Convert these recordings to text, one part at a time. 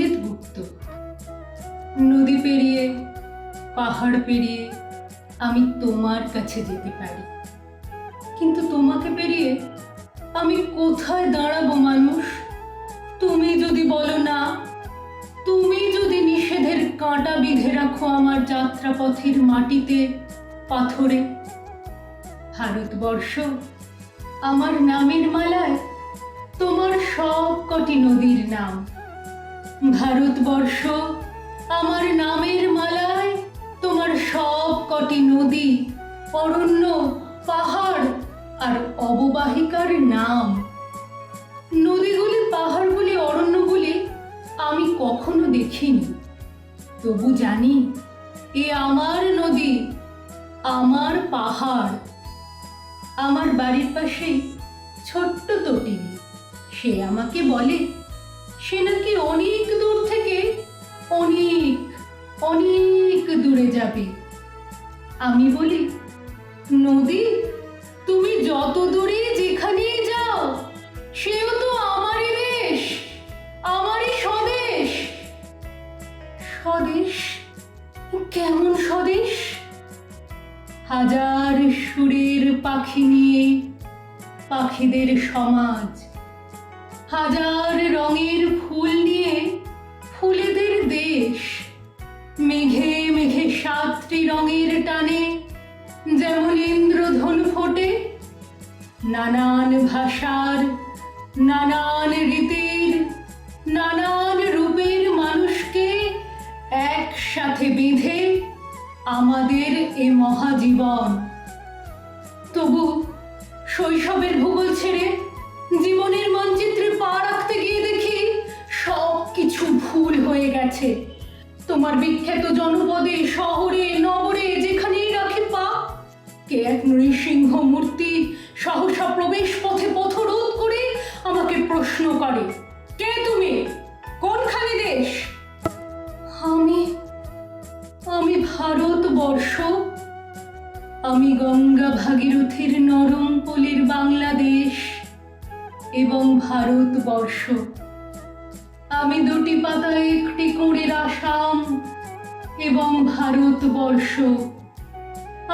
রঞ্জিত গুপ্ত। নদী পেরিয়ে, পাহাড় পেরিয়ে আমি তোমার কাছে যেতে পারি, কিন্তু তোমাকে পেরিয়ে আমি কোথায় দাঁড়াবো মানুষ? তুমি যদি বলো না, তুমি যদি নিষেধের কাঁটা বিঁধে রাখো আমার যাত্রাপথের মাটিতে, পাথরে। ভারতবর্ষ আমার নামের মালায় তোমার সব কটি নদীর নাম। ভারতবর্ষ আমার নামের মালায় তোমার সব কটি নদী, অরণ্য, পাহাড় আর অববাহিকার নাম। নদীগুলি, পাহাড়গুলি, অরণ্যগুলি আমি কখনো দেখিনি, তবু জানি এ আমার নদী, আমার পাহাড়। আমার বাড়ির পাশেই ছোট্ট তটিনী, সে আমাকে বলে সে নাকি অনেক দূর থেকে অনেক অনেক দূরে যাবে। আমি বলি, নদী তুমি যত দূরে যেখানেই যাও, সেও তো আমারই দেশ, আমারই স্বদেশ। স্বদেশ? কেমন স্বদেশ? হাজার সুরের পাখি নিয়ে পাখিদের সমাজ, হাজার রঙের ফুল নিয়ে ফুলেদের দেশ। মেঘে মেঘে সাতটি রঙের টানে যেমন ইন্দ্রধনু ফোটে, নানান ভাষার, নানান রীতির, নানান রূপের মানুষকে একসাথে বেঁধে আমাদের এ মহাজীবন। তবু শৈশবের ভূগোল ছেড়ে জীবনের মানচিত্রে পা রাখতে গিয়ে দেখি সব কিছু ভুল হয়ে গেছে। তোমার বিখ্যাত জনপদে, শহরে, নগরে যেখানেই রাখি পা, কে এক নৃসিংহ মূর্তি সহসা প্রবেশ পথে পথরোধ করে আমাকে প্রশ্ন করে, কে তুমি? কোনখানে দেশ? আমি ভারতবর্ষ। আমি গঙ্গা ভাগীরথীর নরম পলির বাংলাদেশ এবং ভারতবর্ষ। আমি দুটি পাতায় একটি কুঁড়ির আসাম এবং ভারতবর্ষ।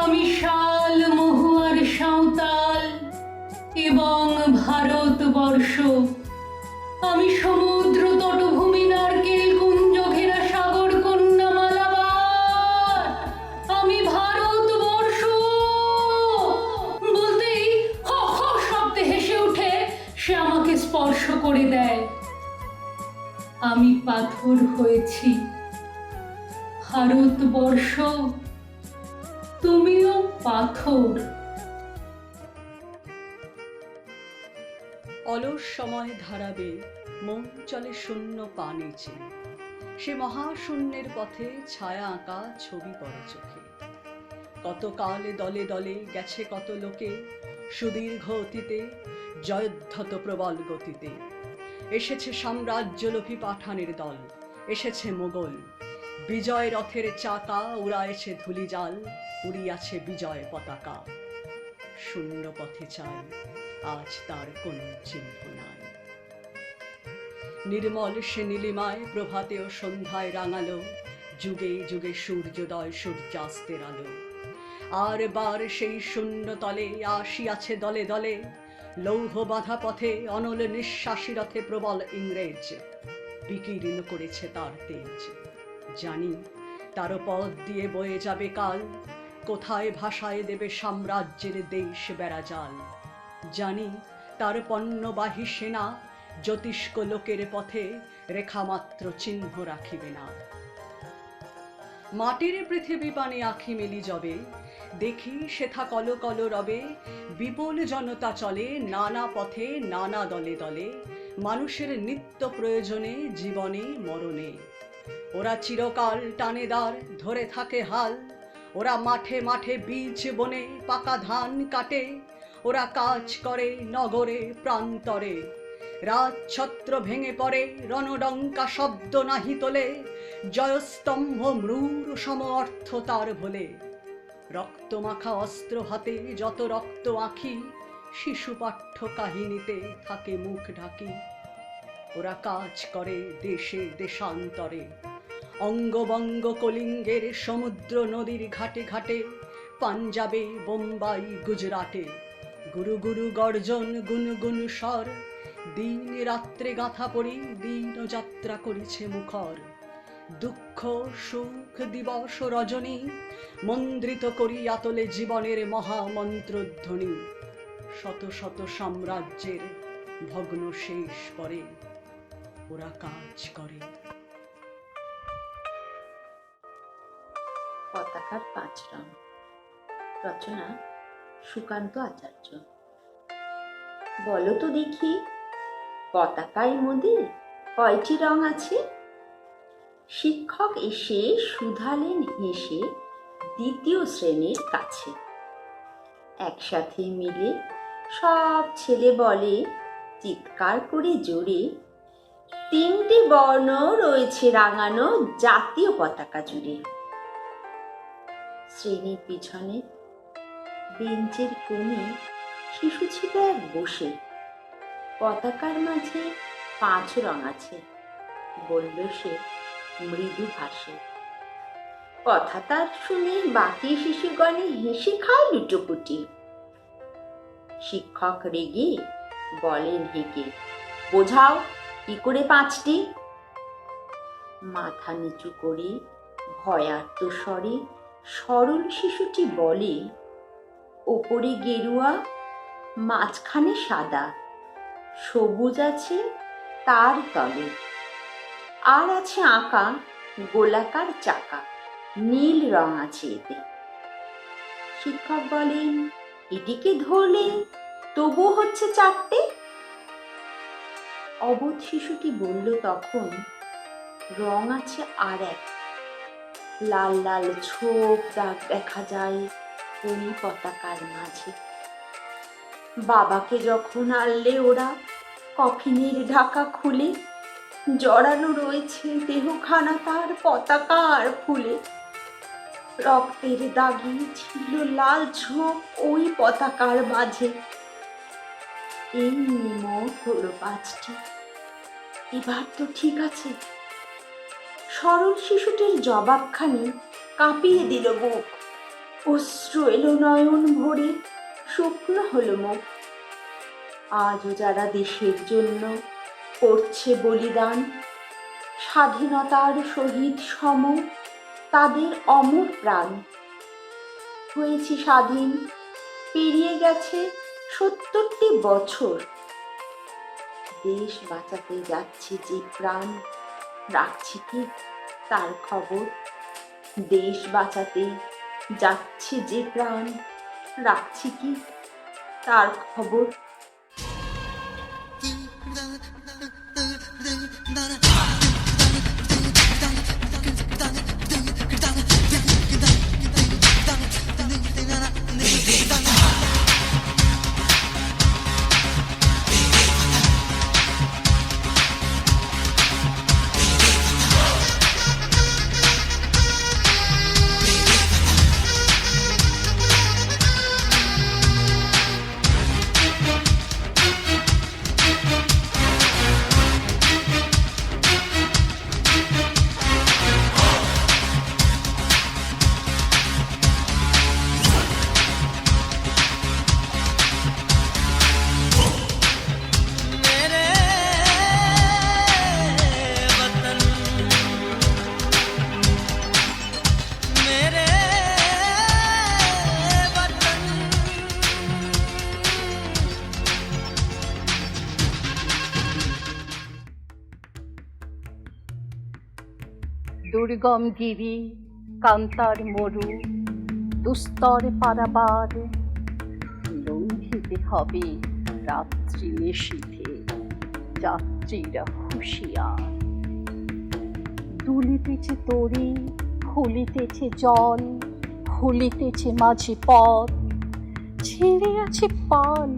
আমি শাল, মহুয়ার সাঁওতাল এবং ভারতবর্ষ। আমি সমুদ্র তটভূমি, নারকেল কুঞ্জ ঘেরা সাগর কন্যা মালাবার। আমি ভারতবর্ষ। বলতেই হ হ শব্দে হেসে উঠে সে আমাকে স্পর্শ করে দেয়। আমি পাথর হয়েছি। ভারতবর্ষ, তুমিও পাথর। অলস সময় ধারাবে, মন চলে শূন্য পানে চেয়ে। সে মহাশূন্যের পথে ছায়া আঁকা ছবি পড়ে চোখে। কত কাল দলে দলে গেছে কত লোকে, সুদীর্ঘ অতীতে জয়োদ্ধত প্রবল গতিতে। এসেছে সাম্রাজ্যলোভী পাঠানের দল, এসেছে মোগল। বিজয় রথের চাকা উড়ায়েছে ধূলিজাল, উড়িয়াছে বিজয় পতাকা। শূন্য পথে চাই, আজ তার কোনো চিহ্ন নাই। নির্মল সে নীলিমায় প্রভাতে ও সন্ধ্যায় রাঙালো, যুগে যুগে সূর্যোদয় সূর্যাস্তের আলো। আর বার সেই শূন্য তলে আসিয়াছে দলে দলে, লৌহ বাঁধা পথে অনল নিঃশ্বাসী রথে প্রবল ইংরেজ। বিকীর্ণ করেছে তার তেজ, জানি তার পথ দিয়ে বয়ে যাবে কাল। কোথায় ভাষায় দেবে সাম্রাজ্যের দেশ বেড়াজাল। জানি তার পণ্যবাহী সেনা জ্যোতিষ্ক লোকের পথে রেখামাত্র চিহ্ন রাখিবে না। মাটির পৃথিবী পানে আঁখি মেলি যবে, দেখি সেথা কল কল রবে। বিপুল জনতা চলে নানা পথে, নানা দলে দলে, মানুষের নিত্য প্রয়োজনে, জীবনে মরণে। ওরা চিরকাল টানে দ্বার, ধরে থাকে হাল। ওরা মাঠে মাঠে বীজ বনে পাকা ধান কাটে। ওরা কাজ করে নগরে প্রান্তরে। রাজছত্র ভেঙে পড়ে, রণডঙ্কা শব্দ নাহি তোলে। জয়স্তম্ভ মৃূর সম অর্থ তার ভোলে। রক্তমাখা অস্ত্র হাতে যত রক্ত আঁখি, শিশু পাঠ্য কাহিনীতে থাকে মুখ ঢাকি। ওরা কাজ করে দেশে দেশান্তরে, অঙ্গবঙ্গ কলিঙ্গের সমুদ্র নদীর ঘাটে ঘাটে, পাঞ্জাবে বোম্বাই গুজরাটে, গুরু গুরু গর্জন গুনগুন স্বর, দিন রাত্রে গাথা পড়ি দিন যাত্রা করিছে মুখর। দুঃখ সুখ দিবস রজনী, মন্দ্রিত করিয়া তোলে জীবনের মহামন্ত্রধ্বনি। শত শত সাম্রাজ্যের ভগ্ন শেষ পরে ওরা কাজ করে। পতাকার 5 রং। রচনা সুকান্ত আচার্য। বলো তো দেখি, পতাকায় মোদের কয়টি রং আছে? শিক্ষক এসে শুধালেন হেসে দ্বিতীয় শ্রেণীর কাছে। একসাথে মিলে সব ছেলে বলে চিৎকার করে জোরে, 3টি বর্ণ রয়েছে রাঙানো জাতীয় পতাকা জুড়ে। শ্রেণীর পিছনে বেঞ্চের কোণে শিশু ছিল এক বসে। পতাকার মাঝে 5 রং আছে, বলল সে মৃদু ভাষে। কথা তার শুনে বাকি শিশুগণে হেসে খায় লুটোপুটি। শিক্ষক রেগে বলেন হেঁকে, বোঝাও কি করে 5টি? মাথা নিচু করে ভয়ার্ত স্বরে সরল শিশুটি বলে, ওপরে গেরুয়া, মাঝখানে সাদা, সবুজ আছে তার তলে, আর আছে আঁকা গোলাকার চাকা, নীল রং আছে এতে। শিক্ষক বলেন, এটিকে ধরলে তবু হচ্ছে 4টে। অবোধ শিশুটি বলল তখন, রং আছে আর এক, লাল লাল ছোপ দাগ দেখা যায় ওই পতাকার মাঝে। বাবাকে যখন আনলে ওরা কফিনের ঢাকা খুলে, জড়ানো রয়েছে দেহখানা তার পতাকা আর ফুলে। রক্তের দাগে ছিল লাল ছোপ ওই পতাকার মাঝে। এই নিয়ে মোট হলো 5টি। এবার তো ঠিক আছে। সরল শিশুটির জবাবখানি কাঁপিয়ে দিল বুক। অশ্রু এলো নয়ন ভরে, শুকনো হলো মুখ। আজও যারা দেশের জন্য করছে বলিদান, স্বাধীনতার শহীদ সম তাদের অমর প্রাণ। হয়েছি স্বাধীন, পেরিয়ে গেছে 70টি বছর। দেশ বাঁচাতে যাচ্ছে যে প্রাণ, রাখছি কি তার খবর? দেশ বাঁচাতে যাচ্ছে যে প্রাণ, রাখছি কি তার খবর? দুর্গম গিরি, কান্তার মরু, দুস্তর পারাবার, লঙ্ঘিতে হবে রাত্রি নিশীথে যাত্রীরা হুঁশিয়ার। দুলিতেছে তরি, ফুলিতেছে জল, ফুলিতেছে মাঝে পথ, ছেড়ে আছে পাল,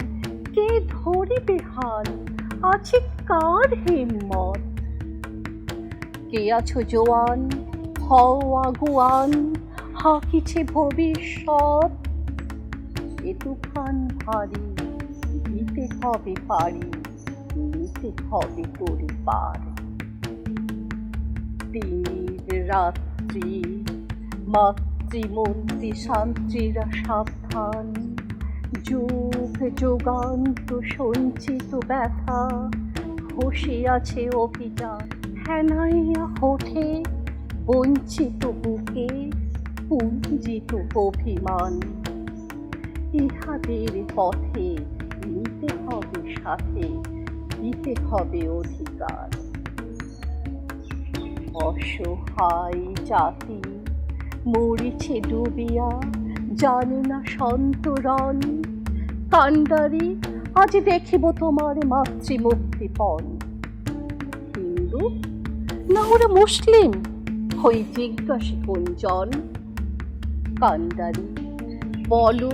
কে ধরিবে হাল, আছে কার হিম্মত? কে আছো জোয়ান, হও আগুয়ান, হাকিছে ভবিষ্যৎ। এ তুফান ভারী, দিতে হবে পারি দিতে হবে তোরে পার। দিনের রাত্রি মাতৃমন্ত্রী শান্তিরা সাবধান, যুগ যুগান্ত সঞ্চিত ব্যথা বসে আছে অভিযান। হেনাইয়া হোঠে বঞ্চিত বুকে পুঞ্জিত অভিমান, ইহাদের পথে নিতে হবে সাথে, দিতে হবে অধিকার। অসহায় জাতি মরিছে ডুবিয়া, জানে না সন্তরণ। কান্ডারি আজ দেখিব তোমার মাতৃমুক্তিপণ। হিন্দু না ওরা মুসলিম হই জিজ্ঞাসে কোনজন? কান্ডারি বলো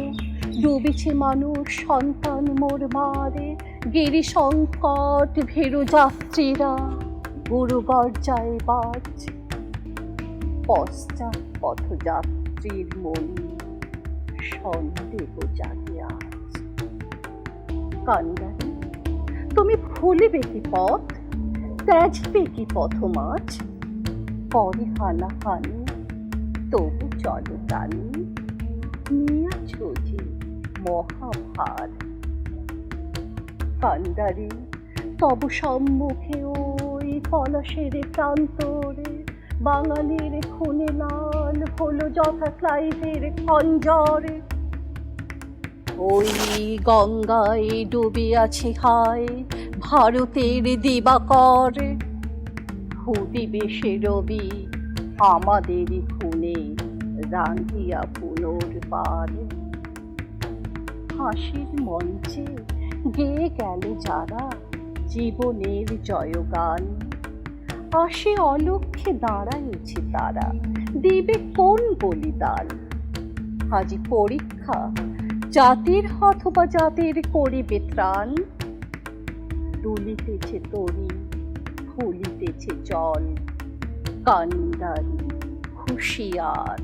ডুবেছে মানুষ সন্তান মোর মারে, গিরি সংকট ভীরু যাত্রীরা গুরু গর্জায় বাজ। পশ্চাৎ পথযাত্রীর মনে সন্দেহ জাগে আজ। কান্ডারি তুমি ভুলিবে কি পথ, ত্যাজবে কি পথমাঝ? পরে হানাহানি তবু চলো টানি, নিয়াছ যে মহাভার। কান্ডারি তব সম্মুখে ওই পলাশের প্রান্তরে, বাঙালির খুনে লাল হলো যথা ক্লাইভের খঞ্জরে। ওই গঙ্গায় ডুবিয়াছে হায় ভারতের দিবাকর, হুদিবে সে রবি আমাদেরই খুনে রাঙ্গিয়া পুনর্বার। হাসির মঞ্চে গেয়ে গেল যারা জীবনের জয়গান, আসে অলক্ষ্যে দাঁড়াইছে তারা দিবে কোন বলিদান। আজি পরীক্ষা জাতির অথবা জাতির করিবে ত্রাণ, দুলিতেছে তরি ফুলিতেছে জল। কান্ডারি হুঁশিয়ার,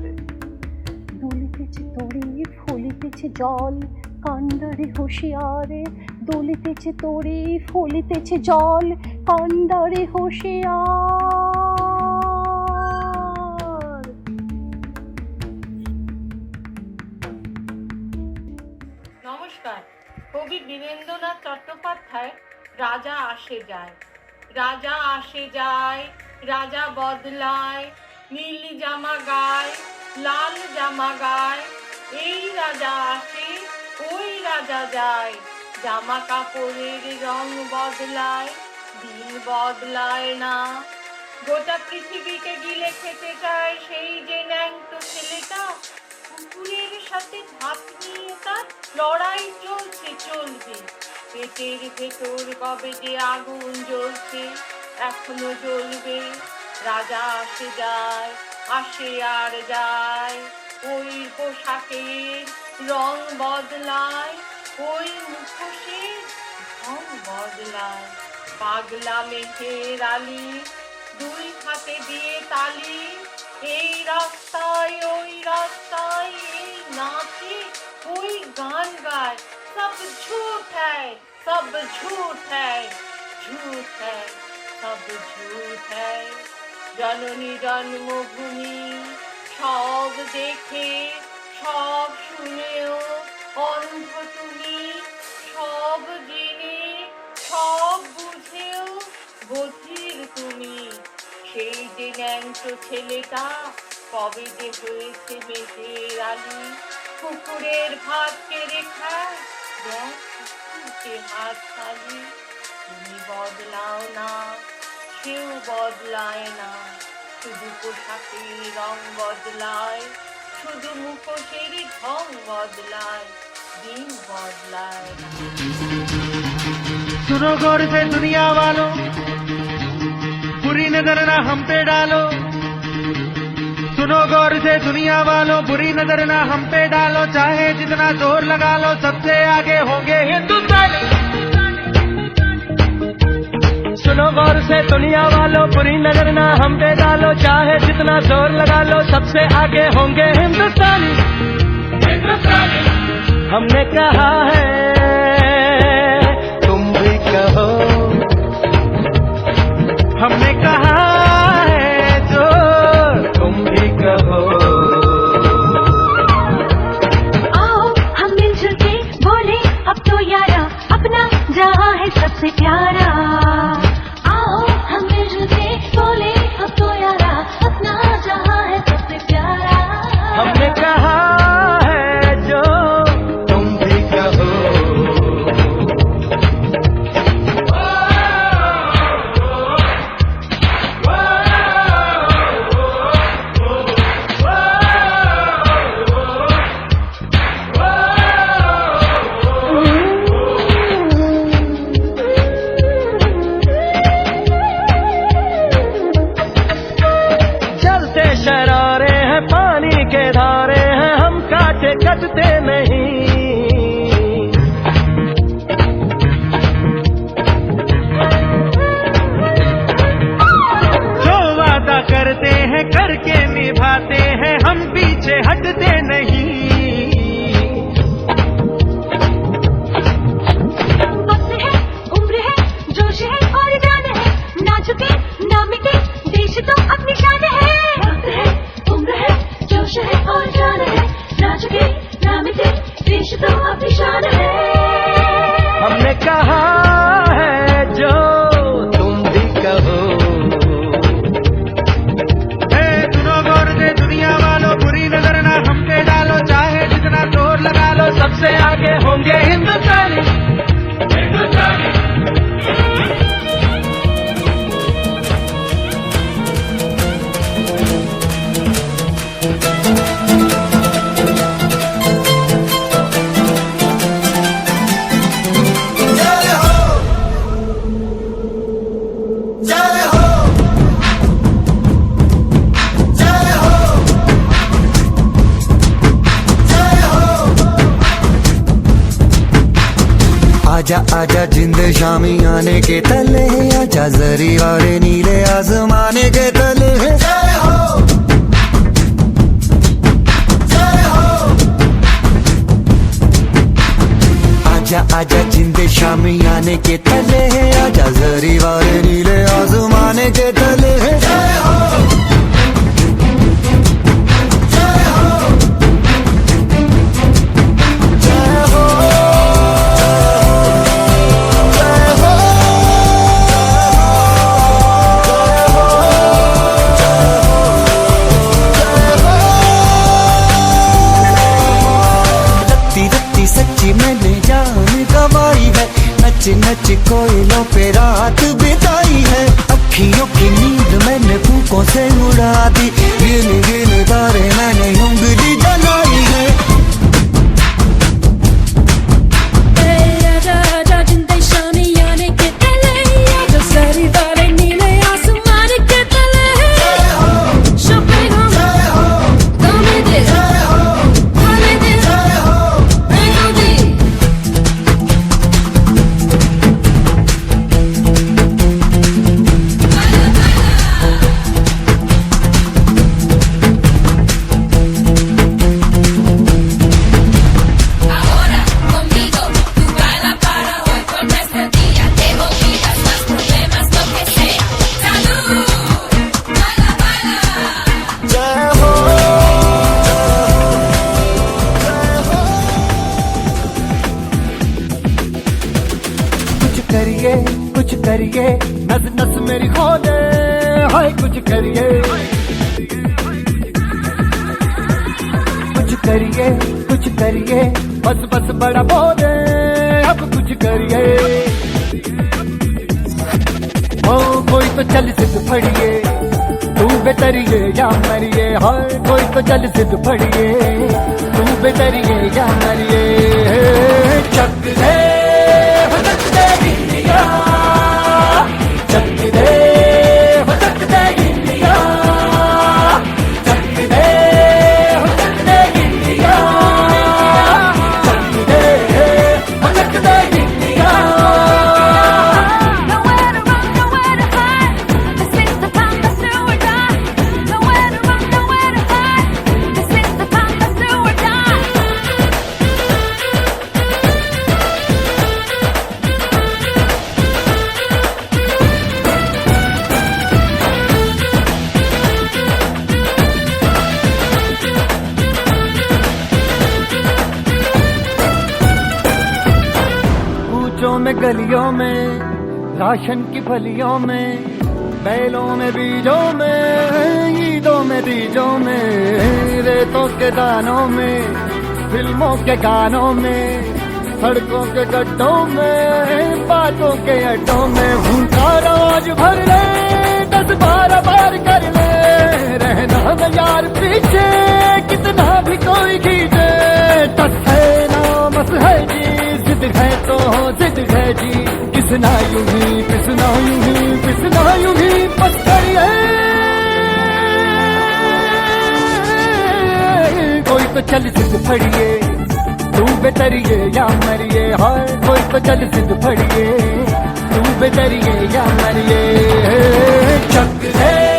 দুলিতেছে তরি ফুলিতেছে জল। কান্ডারি হুঁশিয়ারে, দুলিতেছে তরি ফুলিতেছে জল। কান্ডারি হুঁশিয়ার। নমস্কার। কবি বীরেন্দ্রনাথ চট্টোপাধ্যায় রাজা আসে যায়। রাজা আসে যায়, রাজা বদলায়, নীল জামা গায়, লাল জামা গায়। এই রাজা আসে, ওই রাজা যায়, জামা কাপড়ের রং বদলায়, দিন বদলায় না। গোটা পৃথিবীকে গিলে খেতে চায় সেই যে ন্যাংটো ছেলেটা, কুকুরের সাথে ধাপ নিয়ে তার লড়াই চলছে চলবে। পেটের ভেতর কবে যে আগুন জ্বলছে, এখনো জ্বলবে। রাজা আসে যায়, আসে আর যায়, ওই পোশাকের রং বদলায়, ওই মুখোশের ঢং বদলায়। পাগলা মেঘের আলি, দুই হাতে দিয়ে তালি, এই রাস্তায় ওই রাস্তায়, এই নাচে ওই গান গায়। सब झूठ है, सब झूठ है, झूठ है, सब झूठ है। জননী জন্মভূমি সব দেখে সব শুনেও অন্ধ তুমি, সব জেনে সব বুঝেও বধির তুমি। সেই যে ন্যাংটো ছেলেটা কবে যে হয়েছে মেঘের আলি, কুকুরের ভাত কেড়ে খায়, দেখ কুকুরকে হাত খালি। তুমি বদলাও না, কেউ বদলায় না, শুধু পোশাকের রং বদলায়, শুধু মুখোশের ঢং বদলায়, দিন বদলায় না। सुनो गौर से दुनिया वालों, बुरी नजर ना हम पे डालो। सुनो गौर से दुनिया वालों, बुरी नजर ना हम पे डालो। चाहे जितना जोर लगा लो, सबसे आगे होंगे हिंदुस्तानी। सुनो गौर से दुनिया वालों, बुरी नजर ना हम पे डालो। चाहे जितना जोर लगा लो, सबसे आगे होंगे हिंदुस्तानी। हमने कहा है, तुम भी कहो, हमने कहा है जो तुम भी कहो। आओ हम मिलजुल के बोले अब तो यारा, अपना जहां है सबसे प्यारा। आओ हम मिलजुल के बोले अब तो यारा, अपना जहां है सबसे प्यारा। हमने कहा है जो तुम भी कहो। चलते शरारे हैं, पानी के धारे हैं, हम काटे कटते नहीं। जो वादा करते हैं करके निभाते हैं, हम पीछे हटते नहीं। वक्त है, उम्र है, जोश है और जान है, ना झुके ना मिटे देश तो अपनी शान है। वक्त है, उम्र है, जोश है और जान है, ना झुके ना मिटे देश तो अपनी शान है। हमने कहा है जो तुम भी कहो। सुनो गौर से दुनिया वालों, बुरी नजर ना हम पे डालो, चाहे जितना जोर लगा लो, सबसे आगे होंगे हिंदुस्तानी। आजा आजा जिंद शामी आने के तले, आजा जरी वाले नीले आसमाने के तले। जय हो, जय हो। आजा आजा जिंद शामी आने के तले, आजा जरी वाले नीले आसमाने के तले। जय हो, जय हो, जय हो। सच्ची मैंने जान गवाई है, नच नच कोयलों पे रात बिताई है। अखियों की नींद मैंने फूकों से उड़ा दी, गिन गिन तारे मैंने उंगली जलाई है। कुछ करिए, नस नस मेरी खोले, हाय कुछ करिए, कुछ करिए, बस बस बड़ा बोले, अब कुछ करिए। ओ कोई तो चल सिद्ध फड़िए, तू बेतरिए या मरिए, हाय कोई तो चल सिद्ध फड़िए, तू बेतरिए या मरिए। चक दे इंडिया, चक दे इंडिया, चक दे इंडिया, चक दे इंडिया। गलियों में, राशन की फलियों में, बैलों में बीजों में, ईदों में बीजों में, रेतों के दानों में, फिल्मों के गानों में, सड़कों के गड्ढों में, बातों के अड्डों में, भूखा रोज भर ले 10-12 बार कर ले, रहना न यार पीछे कितना भी कोई खींचे, टस है ना मस है जी, जिद है तो जिद है जी, किसना यूं ही पिसना यूं ही पिसना यूं ही बस करिए, कोई तो चल जिद फड़िए, तू बेतरिए या मरिए, हाय कोई तो चल जिद फड़िए, तू बेतरिए या मरिए, चक है